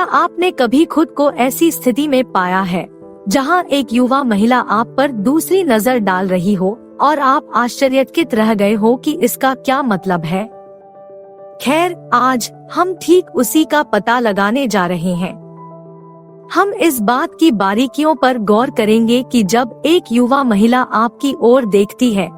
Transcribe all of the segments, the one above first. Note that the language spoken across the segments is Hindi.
क्या आपने कभी खुद को ऐसी स्थिति में पाया है जहां एक युवा महिला आप पर दूसरी नजर डाल रही हो और आप आश्चर्यचकित रह गए हो कि इसका क्या मतलब है? खैर, आज हम ठीक उसी का पता लगाने जा रहे हैं। हम इस बात की बारीकियों पर गौर करेंगे कि जब एक युवा महिला आपकी ओर देखती है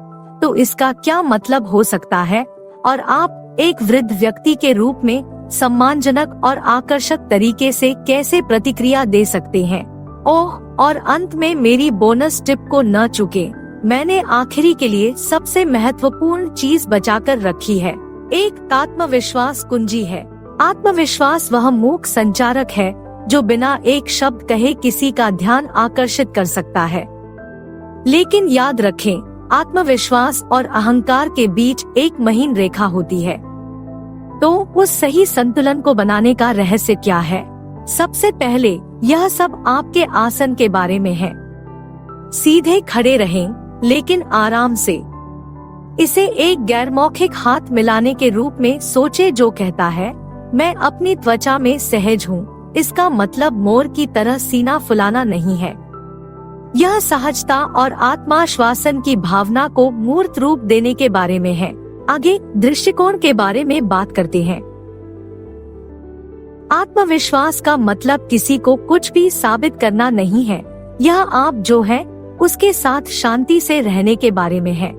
तो इसका क्या मतलब हो सकता है और आप एक वृद्ध व्यक्ति के रूप में सम्मानजनक और आकर्षक तरीके से कैसे प्रतिक्रिया दे सकते हैं। ओह, और अंत में मेरी बोनस टिप को न चूके, मैंने आखिरी के लिए सबसे महत्वपूर्ण चीज बचाकर रखी है। एक आत्मविश्वास कुंजी है। आत्मविश्वास वह मूक संचारक है जो बिना एक शब्द कहे किसी का ध्यान आकर्षित कर सकता है। लेकिन याद रखें, आत्मविश्वास और अहंकार के बीच एक महीन रेखा होती है। तो उस सही संतुलन को बनाने का रहस्य क्या है? सबसे पहले, यह सब आपके आसन के बारे में है। सीधे खड़े रहें, लेकिन आराम से। इसे एक गैर मौखिक हाथ मिलाने के रूप में सोचे जो कहता है, मैं अपनी त्वचा में सहज हूँ। इसका मतलब मोर की तरह सीना फुलाना नहीं है। यह सहजता और आत्माश्वासन की भावना को मूर्त रूप देने के बारे में है। आगे दृष्टिकोण के बारे में बात करते हैं। आत्मविश्वास का मतलब किसी को कुछ भी साबित करना नहीं है। यह आप जो है उसके साथ शांति से रहने के बारे में है।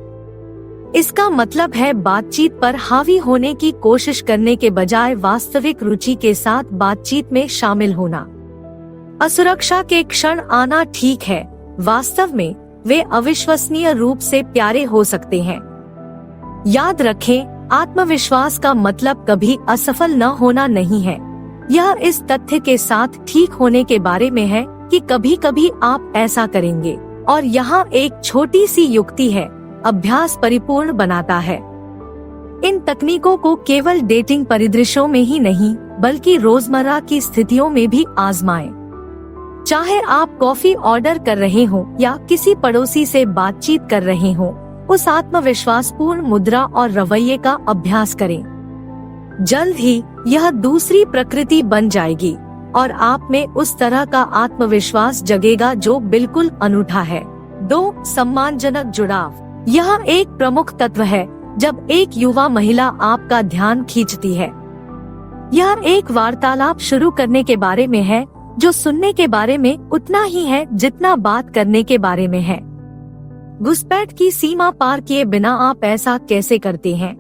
इसका मतलब है बातचीत पर हावी होने की कोशिश करने के बजाय वास्तविक रुचि के साथ बातचीत में शामिल होना। असुरक्षा के क्षण आना ठीक है, वास्तव में वे अविश्वसनीय रूप से प्यारे हो सकते हैं। याद रखें, आत्मविश्वास का मतलब कभी असफल न होना नहीं है। यह इस तथ्य के साथ ठीक होने के बारे में है कि कभी कभी आप ऐसा करेंगे। और यहाँ एक छोटी सी युक्ति है, अभ्यास परिपूर्ण बनाता है। इन तकनीकों को केवल डेटिंग परिदृश्यों में ही नहीं बल्कि रोजमर्रा की स्थितियों में भी आजमाएं। चाहे आप कॉफी ऑर्डर कर रहे हो या किसी पड़ोसी से बातचीत कर रहे हो, उस आत्मविश्वास पूर्ण मुद्रा और रवैये का अभ्यास करें। जल्द ही यह दूसरी प्रकृति बन जाएगी और आप में उस तरह का आत्मविश्वास जगेगा जो बिल्कुल अनूठा है। 2. सम्मानजनक जुड़ाव। यह एक प्रमुख तत्व है जब एक युवा महिला आपका ध्यान खींचती है। यह एक वार्तालाप शुरू करने के बारे में है जो सुनने के बारे में उतना ही है जितना बात करने के बारे में है। घुसपैठ की सीमा पार किए बिना आप ऐसा कैसे करते हैं?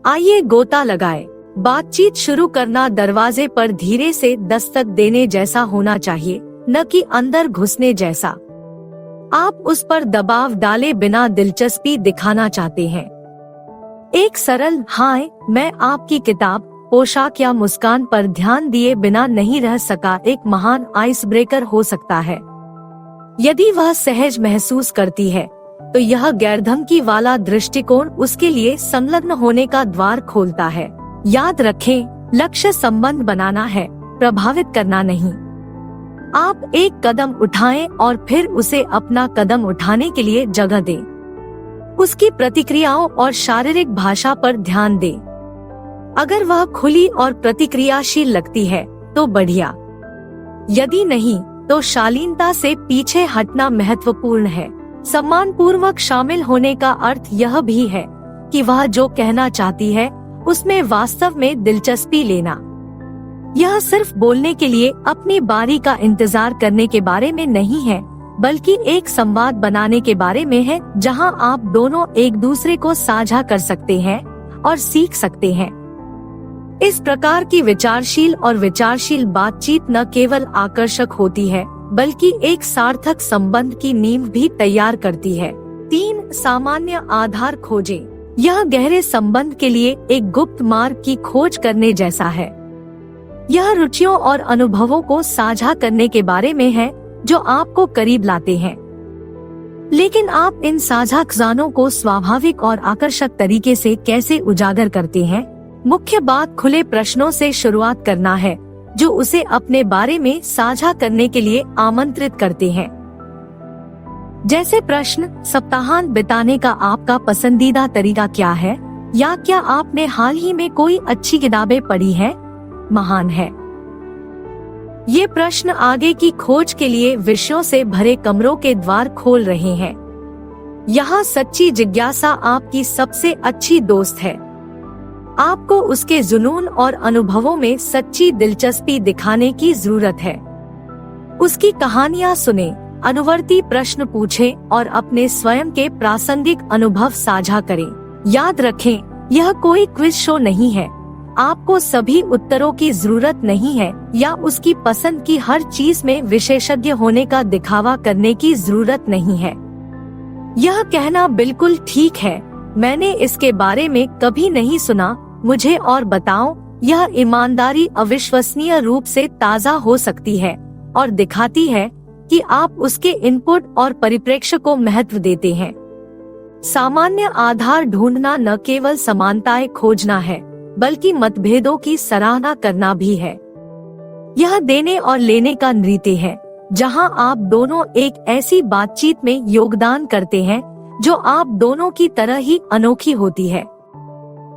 आइए गोता लगाए। बातचीत शुरू करना दरवाजे पर धीरे से दस्तक देने जैसा होना चाहिए, न कि अंदर घुसने जैसा। आप उस पर दबाव डाले बिना दिलचस्पी दिखाना चाहते हैं। एक सरल हाय, मैं आपकी किताब, पोशाक या मुस्कान पर ध्यान दिए बिना नहीं रह सका एक महान आइस ब्रेकर हो सकता है। यदि वह सहज महसूस करती है तो यह गैरधमकी वाला दृष्टिकोण उसके लिए संलग्न होने का द्वार खोलता है। याद रखें, लक्ष्य संबंध बनाना है, प्रभावित करना नहीं। आप एक कदम उठाएं और फिर उसे अपना कदम उठाने के लिए जगह दें। उसकी प्रतिक्रियाओं और शारीरिक भाषा पर ध्यान दें। अगर वह खुली और प्रतिक्रियाशील लगती है तो बढ़िया, यदि नहीं तो शालीनता से पीछे हटना महत्वपूर्ण है। सम्मान पूर्वक शामिल होने का अर्थ यह भी है कि वह जो कहना चाहती है उसमें वास्तव में दिलचस्पी लेना। यह सिर्फ बोलने के लिए अपनी बारी का इंतजार करने के बारे में नहीं है, बल्कि एक संवाद बनाने के बारे में है जहां आप दोनों एक दूसरे को साझा कर सकते हैं और सीख सकते हैं। इस प्रकार की विचारशील और विचारशील बातचीत न केवल आकर्षक होती है बल्कि एक सार्थक संबंध की नींव भी तैयार करती है। 3. सामान्य आधार खोजें। यह गहरे संबंध के लिए एक गुप्त मार्ग की खोज करने जैसा है। यह रुचियों और अनुभवों को साझा करने के बारे में है जो आपको करीब लाते हैं। लेकिन आप इन साझा खजानों को स्वाभाविक और आकर्षक तरीके से कैसे उजागर करते हैं? मुख्य बात खुले प्रश्नों से शुरुआत करना है जो उसे अपने बारे में साझा करने के लिए आमंत्रित करते हैं। जैसे प्रश्न, सप्ताहांत बिताने का आपका पसंदीदा तरीका क्या है? या क्या आपने हाल ही में कोई अच्छी किताबें पढ़ी है? महान है। ये प्रश्न आगे की खोज के लिए विषयों से भरे कमरों के द्वार खोल रहे हैं। यहाँ सच्ची जिज्ञासा आपकी सबसे अच्छी दोस्त है। आपको उसके जुनून और अनुभवों में सच्ची दिलचस्पी दिखाने की जरूरत है। उसकी कहानियाँ सुने, अनुवर्ती प्रश्न पूछें और अपने स्वयं के प्रासंगिक अनुभव साझा करें। याद रखें, यह कोई क्विज शो नहीं है। आपको सभी उत्तरों की जरूरत नहीं है या उसकी पसंद की हर चीज में विशेषज्ञ होने का दिखावा करने की जरूरत नहीं है। यह कहना बिल्कुल ठीक है, मैंने इसके बारे में कभी नहीं सुना, मुझे और बताओ। यह ईमानदारी अविश्वसनीय रूप से ताज़ा हो सकती है और दिखाती है कि आप उसके इनपुट और परिप्रेक्ष्य को महत्व देते हैं। सामान्य आधार ढूंढना न केवल समानताएं खोजना है, बल्कि मतभेदों की सराहना करना भी है। यह देने और लेने का नृत्य है, जहां आप दोनों एक ऐसी बातचीत में योगदान करते हैं जो आप दोनों की तरह ही अनोखी होती है।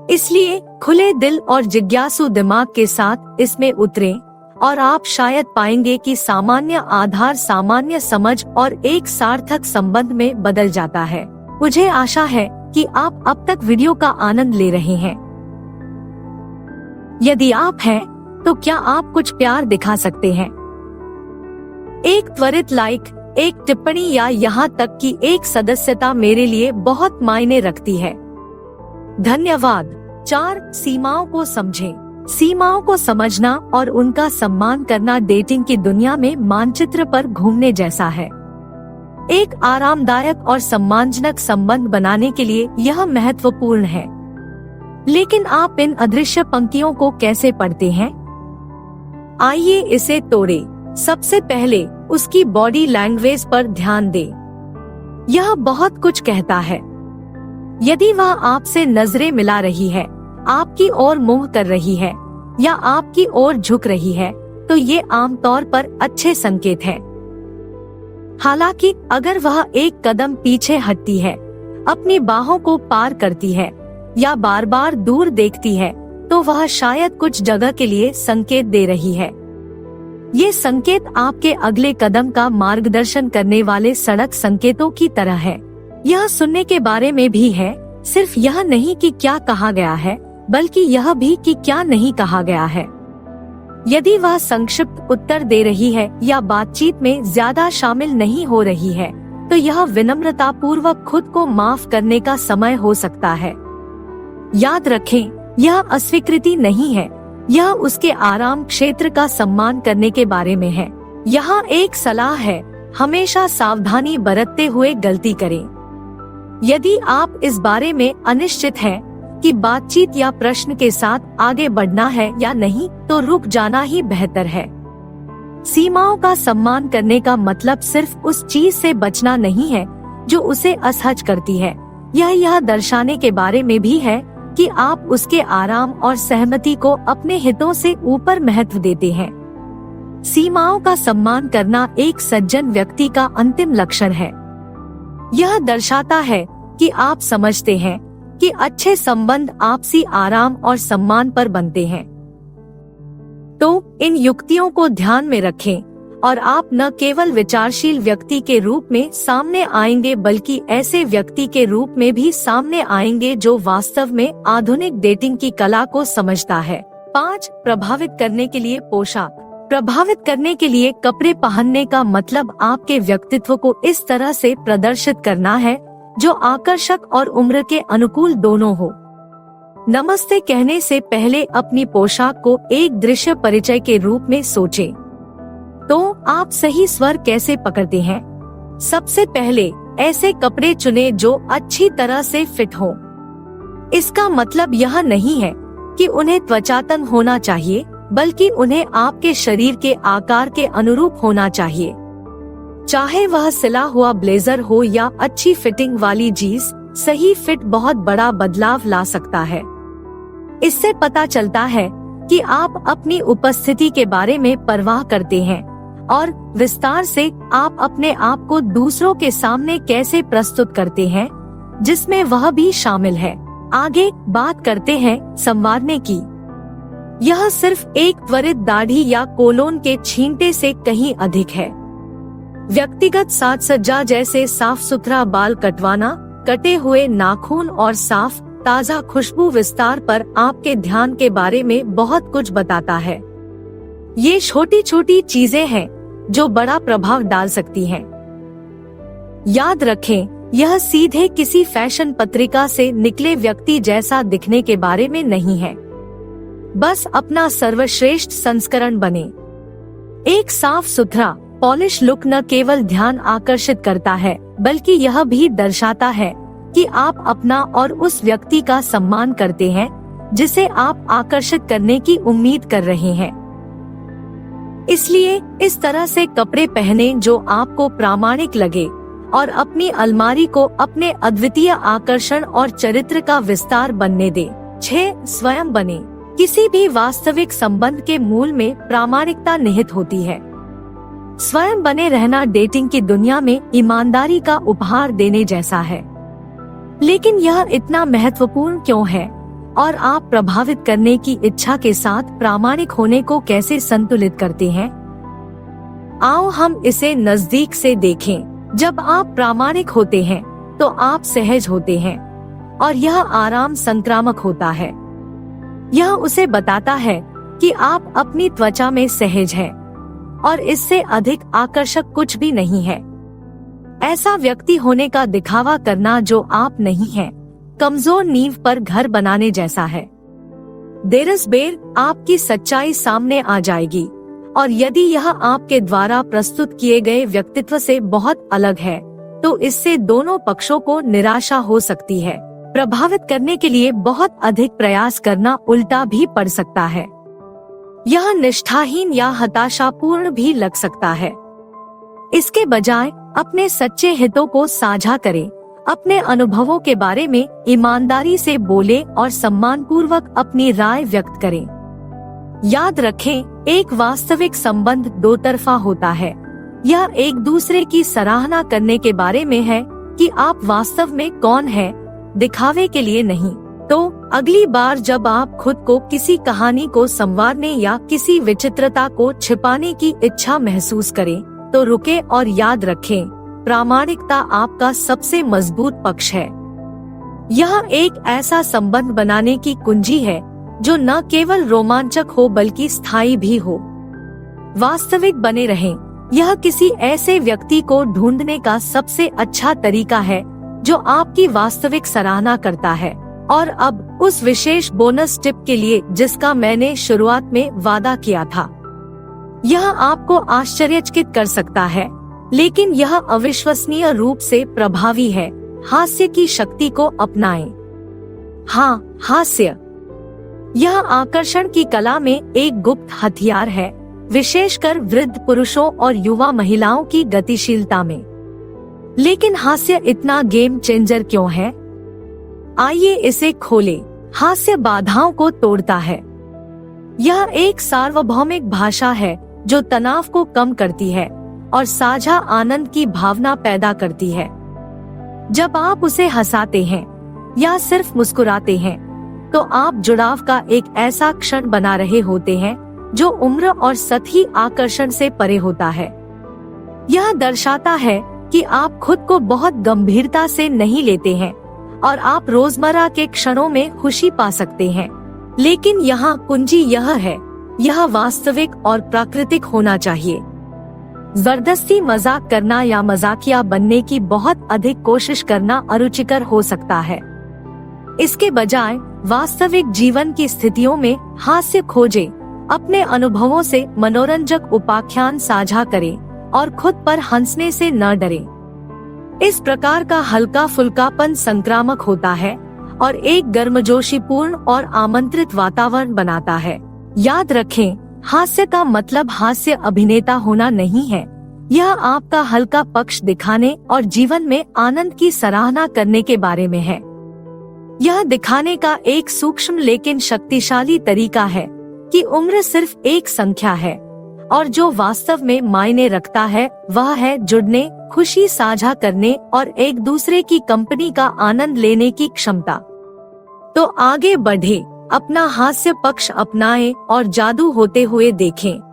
इसलिए खुले दिल और जिज्ञासु दिमाग के साथ इसमें उतरें और आप शायद पाएंगे कि सामान्य आधार सामान्य समझ और एक सार्थक संबंध में बदल जाता है। मुझे आशा है कि आप अब तक वीडियो का आनंद ले रहे हैं। यदि आप हैं, तो क्या आप कुछ प्यार दिखा सकते हैं? एक त्वरित लाइक, एक टिप्पणी या यहाँ तक कि एक सदस्यता मेरे लिए बहुत मायने रखती है। धन्यवाद। 4. सीमाओं को समझें। सीमाओं को समझना और उनका सम्मान करना डेटिंग की दुनिया में मानचित्र पर घूमने जैसा है। एक आरामदायक और सम्मानजनक संबंध बनाने के लिए यह महत्वपूर्ण है। लेकिन आप इन अदृश्य पंक्तियों को कैसे पढ़ते हैं? आइए इसे तोड़ें। सबसे पहले उसकी बॉडी लैंग्वेज पर ध्यान दें। यह बहुत कुछ कहता है। यदि वह आपसे नजरें मिला रही है, आपकी ओर मुंह कर रही है या आपकी ओर झुक रही है, तो ये आमतौर पर अच्छे संकेत हैं। हालांकि अगर वह एक कदम पीछे हटती है, अपनी बाहों को पार करती है या बार बार दूर देखती है, तो वह शायद कुछ जगह के लिए संकेत दे रही है। ये संकेत आपके अगले कदम का मार्गदर्शन करने वाले सड़क संकेतों की तरह है। यह सुनने के बारे में भी है, सिर्फ यह नहीं कि क्या कहा गया है, बल्कि यह भी कि क्या नहीं कहा गया है। यदि वह संक्षिप्त उत्तर दे रही है या बातचीत में ज्यादा शामिल नहीं हो रही है, तो यह विनम्रता पूर्वक खुद को माफ करने का समय हो सकता है। याद रखें, यह अस्वीकृति नहीं है, यह उसके आराम क्षेत्र का सम्मान करने के बारे में है। यहाँ एक सलाह है, हमेशा सावधानी बरतते हुए गलती करें। यदि आप इस बारे में अनिश्चित हैं कि बातचीत या प्रश्न के साथ आगे बढ़ना है या नहीं, तो रुक जाना ही बेहतर है। सीमाओं का सम्मान करने का मतलब सिर्फ उस चीज से बचना नहीं है जो उसे असहज करती है। यह दर्शाने के बारे में भी है कि आप उसके आराम और सहमति को अपने हितों से ऊपर महत्व देते हैं। सीमाओं का सम्मान करना एक सज्जन व्यक्ति का अंतिम लक्षण है। यह दर्शाता है कि आप समझते हैं कि अच्छे संबंध आपसी आराम और सम्मान पर बनते हैं। तो इन युक्तियों को ध्यान में रखें और आप न केवल विचारशील व्यक्ति के रूप में सामने आएंगे, बल्कि ऐसे व्यक्ति के रूप में भी सामने आएंगे जो वास्तव में आधुनिक डेटिंग की कला को समझता है। 5. प्रभावित करने के लिए पोशाक। प्रभावित करने के लिए कपड़े पहनने का मतलब आपके व्यक्तित्व को इस तरह से प्रदर्शित करना है जो आकर्षक और उम्र के अनुकूल दोनों हो। नमस्ते कहने से पहले अपनी पोशाक को एक दृश्य परिचय के रूप में सोचें। तो आप सही स्वर कैसे पकड़ते हैं? सबसे पहले ऐसे कपड़े चुनें जो अच्छी तरह से फिट हो। इसका मतलब यह नहीं है कि उन्हें त्वचातन होना चाहिए, बल्कि उन्हें आपके शरीर के आकार के अनुरूप होना चाहिए। चाहे वह सिला हुआ ब्लेजर हो या अच्छी फिटिंग वाली जीन्स, सही फिट बहुत बड़ा बदलाव ला सकता है। इससे पता चलता है कि आप अपनी उपस्थिति के बारे में परवाह करते हैं और विस्तार से आप अपने आप को दूसरों के सामने कैसे प्रस्तुत करते हैं, जिसमें वह भी शामिल है। आगे बात करते हैं संवारने की। यह सिर्फ एक त्वरित दाढ़ी या कोलोन के छींटे से कहीं अधिक है। व्यक्तिगत साज सज्जा जैसे साफ सुथरा बाल कटवाना, कटे हुए नाखून और साफ ताज़ा खुशबू विस्तार पर आपके ध्यान के बारे में बहुत कुछ बताता है। ये छोटी छोटी चीजें हैं जो बड़ा प्रभाव डाल सकती हैं। याद रखें, यह सीधे किसी फैशन पत्रिका से निकले व्यक्ति जैसा दिखने के बारे में नहीं है। बस अपना सर्वश्रेष्ठ संस्करण बने। एक साफ सुथरा पॉलिश लुक न केवल ध्यान आकर्षित करता है, बल्कि यह भी दर्शाता है कि आप अपना और उस व्यक्ति का सम्मान करते हैं जिसे आप आकर्षित करने की उम्मीद कर रहे हैं। इसलिए इस तरह से कपड़े पहने जो आपको प्रामाणिक लगे और अपनी अलमारी को अपने अद्वितीय आकर्षण और चरित्र का विस्तार बनने दे। 6. स्वयं बने। किसी भी वास्तविक संबंध के मूल में प्रामाणिकता निहित होती है। स्वयं बने रहना डेटिंग की दुनिया में ईमानदारी का उपहार देने जैसा है। लेकिन यह इतना महत्वपूर्ण क्यों है और आप प्रभावित करने की इच्छा के साथ प्रामाणिक होने को कैसे संतुलित करते हैं? आओ हम इसे नजदीक से देखें। जब आप प्रामाणिक होते हैं तो आप सहज होते हैं और यह आराम संक्रामक होता है। यह उसे बताता है कि आप अपनी त्वचा में सहज हैं और इससे अधिक आकर्षक कुछ भी नहीं है। ऐसा व्यक्ति होने का दिखावा करना जो आप नहीं हैं, कमजोर नींव पर घर बनाने जैसा है। देरस बेर आपकी सच्चाई सामने आ जाएगी और यदि यह आपके द्वारा प्रस्तुत किए गए व्यक्तित्व से बहुत अलग है तो इससे दोनों पक्षों को निराशा हो सकती है। प्रभावित करने के लिए बहुत अधिक प्रयास करना उल्टा भी पड़ सकता है। यह निष्ठाहीन या हताशापूर्ण भी लग सकता है। इसके बजाय अपने सच्चे हितों को साझा करें, अपने अनुभवों के बारे में ईमानदारी से बोलें और सम्मानपूर्वक अपनी राय व्यक्त करें। याद रखें, एक वास्तविक संबंध दो तरफा होता है। यह एक दूसरे की सराहना करने के बारे में है कि आप वास्तव में कौन हैं, दिखावे के लिए नहीं। तो अगली बार जब आप खुद को किसी कहानी को संवारने या किसी विचित्रता को छिपाने की इच्छा महसूस करें तो रुकें और याद रखें, प्रामाणिकता आपका सबसे मजबूत पक्ष है। यह एक ऐसा संबंध बनाने की कुंजी है जो न केवल रोमांचक हो बल्कि स्थायी भी हो। वास्तविक बने रहें। यह किसी ऐसे व्यक्ति को ढूंढने का सबसे अच्छा तरीका है जो आपकी वास्तविक सराहना करता है। और अब उस विशेष बोनस टिप के लिए जिसका मैंने शुरुआत में वादा किया था। यह आपको आश्चर्यचकित कर सकता है, लेकिन यह अविश्वसनीय रूप से प्रभावी है। हास्य की शक्ति को अपनाएं। हाँ, हास्य यह आकर्षण की कला में एक गुप्त हथियार है, विशेषकर वृद्ध पुरुषों और युवा महिलाओं की गतिशीलता में। लेकिन हास्य इतना गेम चेंजर क्यों है? आइए इसे खोलें। हास्य बाधाओं को तोड़ता है। यह एक सार्वभौमिक भाषा है जो तनाव को कम करती है और साझा आनंद की भावना पैदा करती है। जब आप उसे हंसाते हैं या सिर्फ मुस्कुराते हैं तो आप जुड़ाव का एक ऐसा क्षण बना रहे होते हैं जो उम्र और सतही आकर्षण से परे होता है। यह दर्शाता है कि आप खुद को बहुत गंभीरता से नहीं लेते हैं और आप रोजमर्रा के क्षणों में खुशी पा सकते हैं। लेकिन यहाँ कुंजी यह है, यह वास्तविक और प्राकृतिक होना चाहिए। जबरदस्ती मजाक करना या मजाकिया बनने की बहुत अधिक कोशिश करना अरुचिकर हो सकता है। इसके बजाय वास्तविक जीवन की स्थितियों में हास्य खोजें, अपने अनुभवों से मनोरंजक उपाख्यान साझा करें और खुद पर हंसने से न डरें। इस प्रकार का हल्का फुल्कापन संक्रामक होता है और एक गर्मजोशीपूर्ण और आमंत्रित वातावरण बनाता है। याद रखें, हास्य का मतलब हास्य अभिनेता होना नहीं है। यह आपका हल्का पक्ष दिखाने और जीवन में आनंद की सराहना करने के बारे में है। यह दिखाने का एक सूक्ष्म लेकिन शक्तिशाली तरीका है कि उम्र सिर्फ एक संख्या है और जो वास्तव में मायने रखता है वह है जुड़ने, खुशी साझा करने और एक दूसरे की कंपनी का आनंद लेने की क्षमता। तो आगे बढ़े अपना हास्य पक्ष अपनाएं और जादू होते हुए देखें।